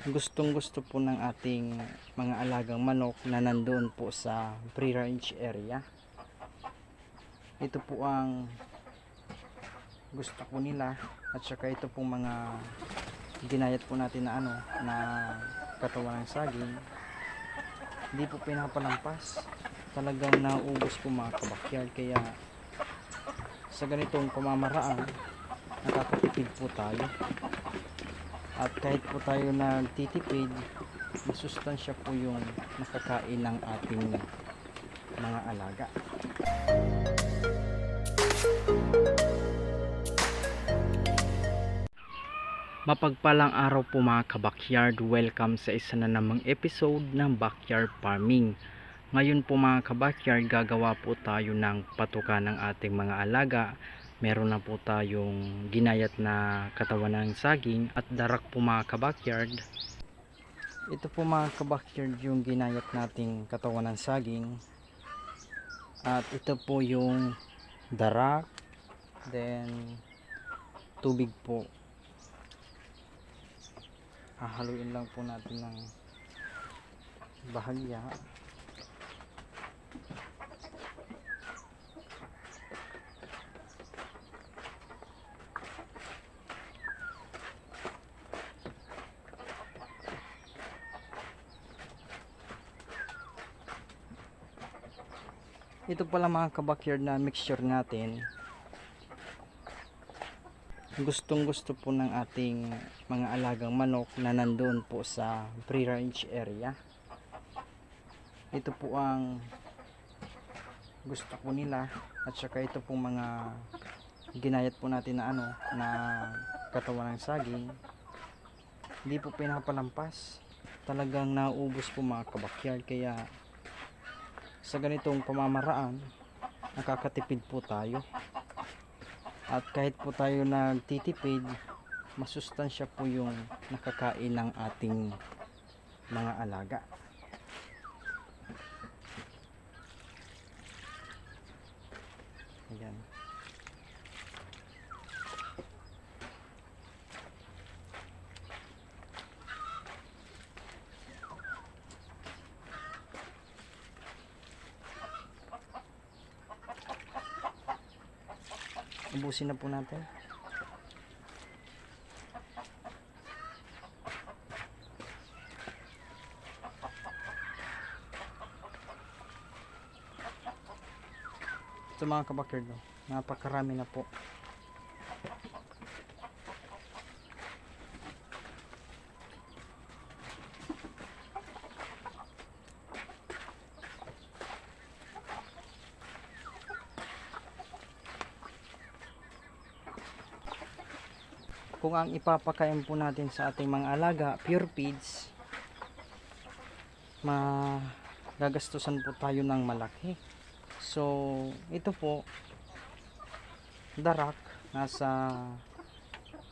Gustong gusto po ng ating mga alagang manok na nandoon po sa free range area. Ito po ang gusto po nila, at saka ito po mga ginayat po natin na na katawan ng saging. Hindi po pinapalampas, talagang nauubos po mga kabakyard. Kaya sa ganitong pamamaraan nakakatipid po tayo, at kahit po tayo nagtitipid, masustansya po yung nakakain ng ating mga alaga. Mapagpalang araw po mga kabakyard, welcome sa isa na namang episode ng Backyard Farming. Ngayon po mga kabakyard, gagawa po tayo ng patuka ng ating mga alaga. Meron na po tayong ginayat na katawan ng saging at darak po mga kabakyard. Ito po mga kabakyard yung ginayat nating katawan ng saging, at ito po yung darak, then tubig po. Hahaluin lang po natin ng bahagya. Ito pala mga kabakyard na mixture natin, gustong gusto po ng ating mga alagang manok na nandoon po sa free range area. Ito po ang gusto po nila, at saka ito po mga ginayat po natin na na katawan ng saging. Hindi po pinapalampas, talagang nauubos po mga kabakyard. Kaya sa ganitong pamamaraan nakakatipid po tayo, at kahit po tayo nagtitipid, masustansya po yung nakakain ng ating mga alaga. Ayan. Ubusin na po natin. Ito mga kabakyard, napakarami na po. Kung ang ipapakain po natin sa ating mga alaga pure feeds, magagastusan po tayo ng malaki. So ito po, darak, nasa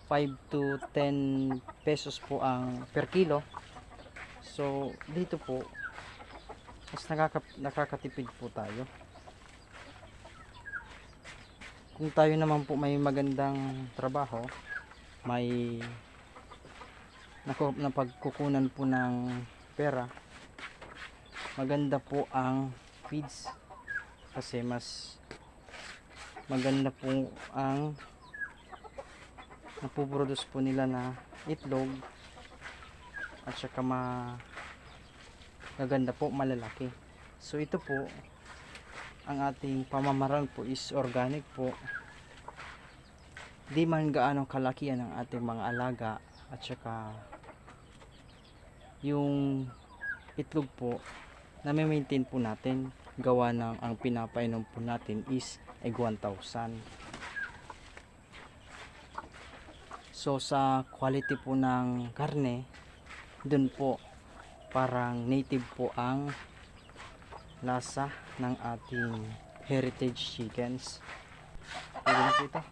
5 to 10 pesos po ang per kilo. So dito po mas nakakatipid po tayo. Kung tayo naman po may magandang trabaho, may napagkukunan po ng pera, maganda po ang feeds, kasi mas maganda po ang napuproduce po nila na itlog, at saka maganda po, malalaki. So ito po, ang ating pamamaraan po is organic po. Di man gaano kalakihan ang ating mga alaga, at saka yung itlog po na maintain po natin, gawa ng ang pinapainom po natin is egg 1,000. So sa quality po ng karne, dun po parang native po ang lasa ng ating heritage chickens. Pwede na po ito.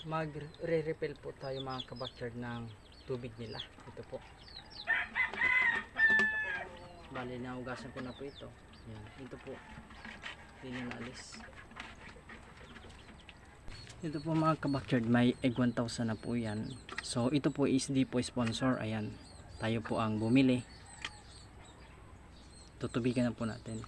magre-refill po tayo mga kabakyard ng tubig nila. Ito po. Bali na ugasan ko na po ito. Yan. Ito po. Hindi na naalis. Ito po mga kabakyard, may egg 1,000 na po yan. So ito po is di po sponsor. Ayan. Tayo po ang bumili. Tutubigan na po natin.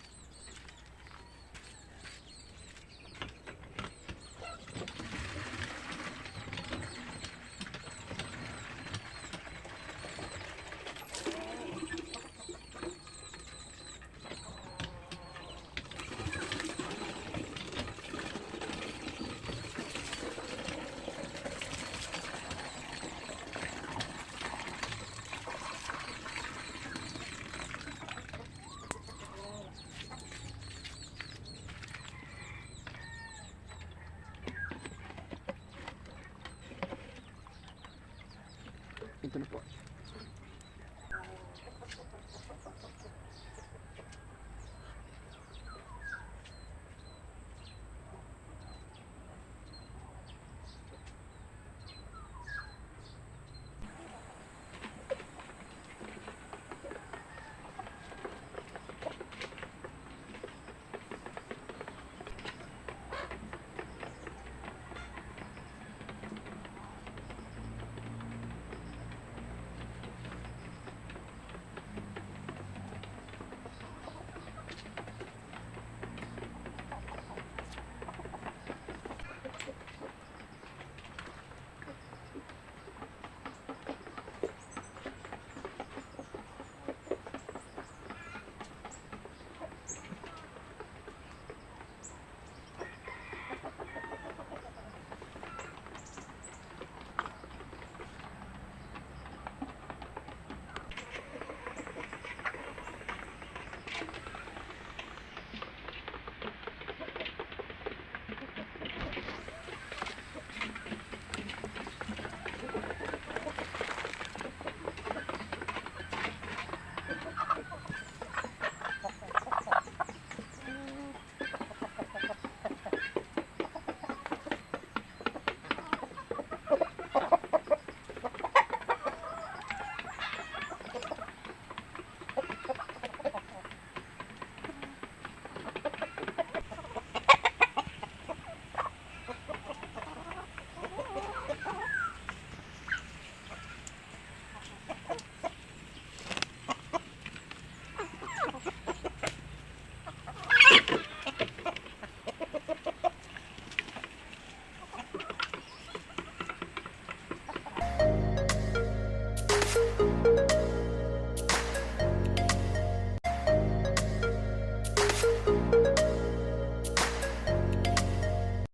Ito na po.